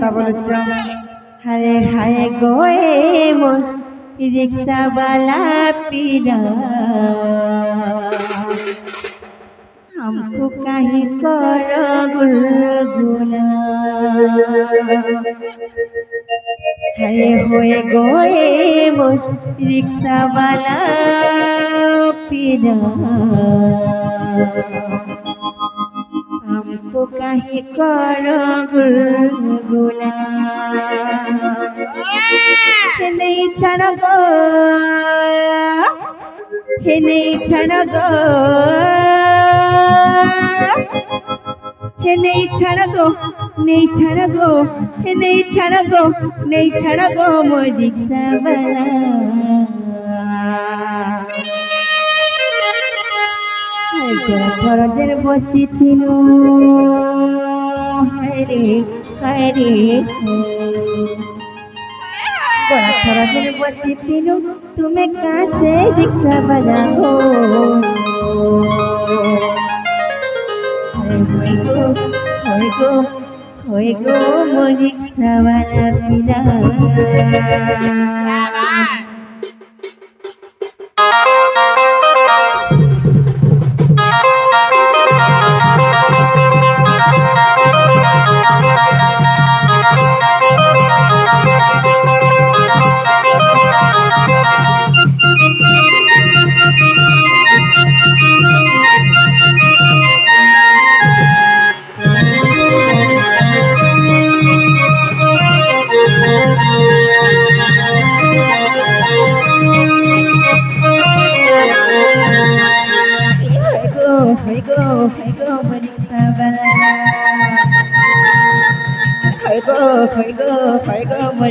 কথা বলেছ हरे हाय गोए मोर रिक्शा वाला पीला हमको कहीं करो गुलगुला हरे होए गोए मोर रिक्शा वाला पीला हमको कहीं करो गुलगुला नहीं छड़ गो हे नहीं छड़ गो हे नहीं छड़ गो नहीं छड़ गो हे नहीं छड़ गो नहीं छड़ गो मोर रिक्शा वाला खरजेर बसी थिलु हरे हरे बड़ा खरजेर बसी थिलु तुम्हें कहाँ से रिक्शा वाला हो होए गो मोर रिक्शा वाला पीला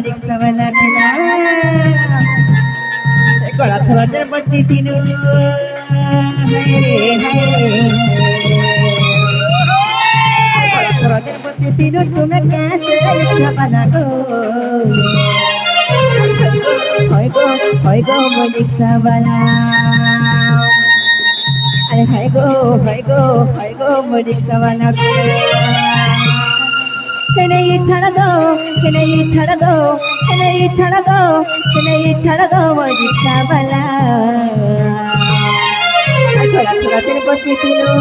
रिक्शा वाला पीला गला थोड़ा बची तीनू थोड़ा बची तीनू तुम्हें कैसे रिक्शा वाला गो मोर रिक्शा वाला अरे हाय गो मोर रिक्शा वाला नहीं छड़ दो नहीं छड़ दो नहीं छड़ दो नहीं छड़ दो मोर रिक्शा वाला थोड़ा थोड़ा तेरे बच्चे तीनों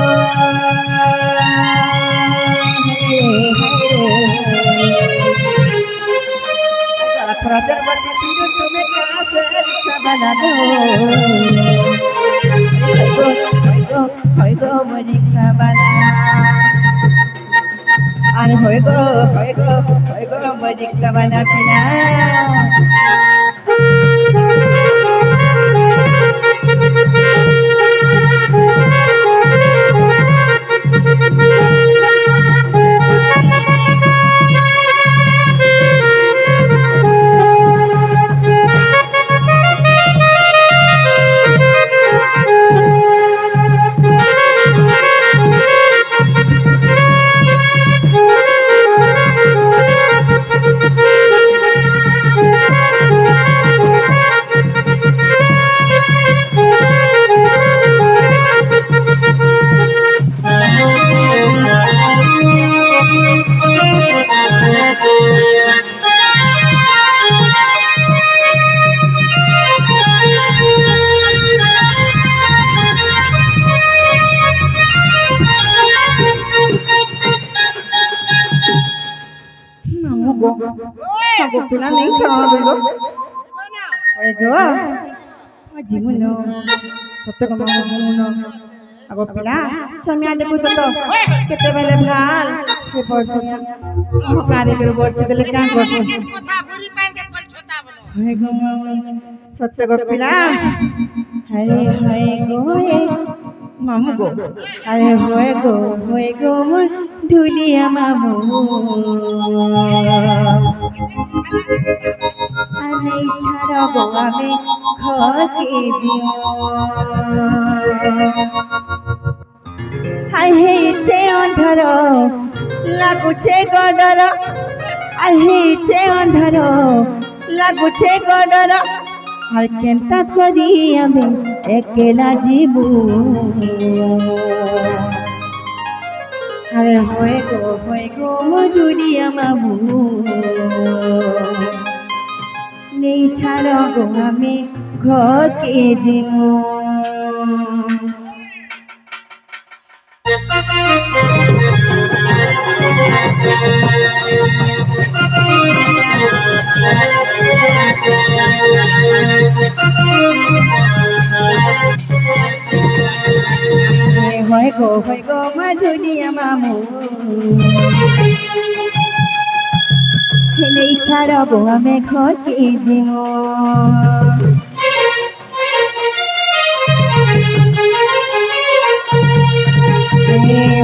थोड़ा तेरे बच्चे तीनों तुम्हें कहाँ से रिक्शा वाला दो मोर रिक्शा वाला अरे होए गो मोर रिक्शा वाला पीला पिला नहीं खावा गो ओए गो जिमुनो सत्य कमा जिमुनो आगो पिला समिया देखु तो केते बेले भाल के बरसिया हकारी कर बरसी देले का करछ कथा पूरी पान के कल छोटा बोलो ओए गो सत्य गो पिला हरे हाय गो मामू गो अरे होए गो मोर ढुलिया मामू नहीं छड़ गो आमे घर के जीव हाय हे चे अंधार लागुचे गडर हे चे अंधार लागुचे गडर और केंता करी आमे एकेला जीवू अरे होए गो मोर ढुलिया मामू ছাড় গো আমি ঘরকে জিমু হয় গো মাধুলিয়া মামু হেলেই ছাড় গো আমি ঘরকে জিমু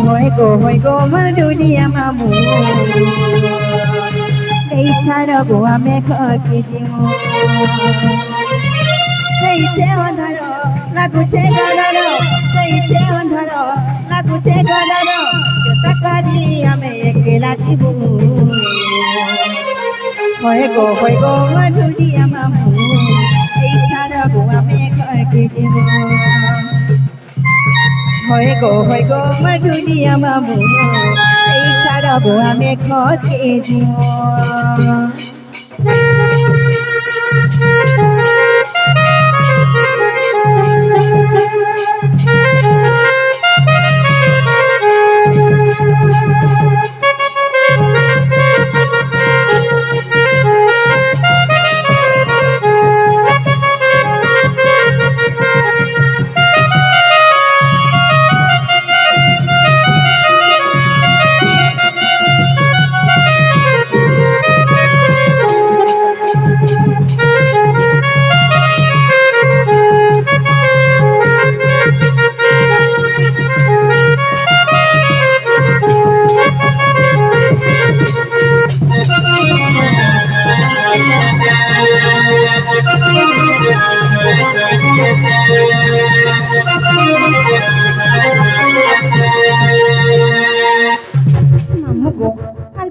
হয় গো মাধুলিয়া মামু এই ছাড় গো আমি ঘরকে জিমু ହେଇଛେ ଅନ୍ଧାର ଲାଗୁଛେ ଗଡ଼ର ହେଇଛେ ଅନ୍ଧାର ଲାଗୁଛେ ଗଡ଼ର କେତେ କରି ଆମେ ଏକେଲା ଯିବୁ হয় গো মাধুলিয়া মামু এই ছাড় গো আমি ঘরকে ଯିବୁ হয় গো মাধুলিয়া মামু এই ছাড় গো আমি ঘরকে ଯିବୁ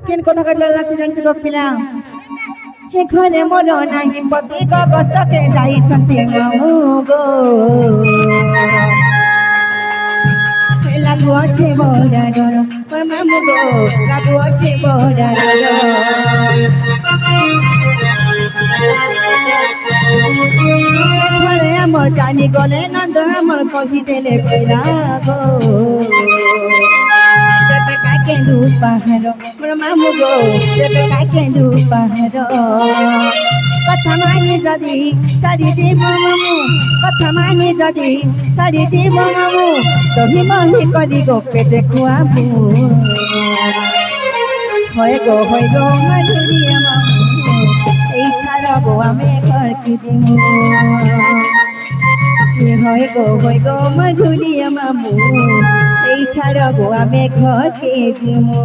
কেন কথা কইলা লাগছে জানছ গো পিলা হে ঘরে মোর নাহি পতি গস্তকে যাইছন্তি মামু গো লাগু আছে বড় ডর মোর মামু গো লাগু আছে বড় ডর ঘরে আমার জানি গলে নন্দ আমার কহি দেলে পিলা গো কেন্দু পাহাড় মোর মামু গো দেবে কেন্দু পাহাড় কথা মানি যদি ছাড়ি দিব মামু কথা মানি যদি ছাড়ি দিব মামু তহি মহি করি গো পেটে খুয়াবু হয় গো মাধুলিয়া মামু এই ছাড় গো আমি ঘরকে ଯିବୁ হয় গো মাধুলিয়া মামু এই ছাড় গো আমি ঘরকে ଯିବୁ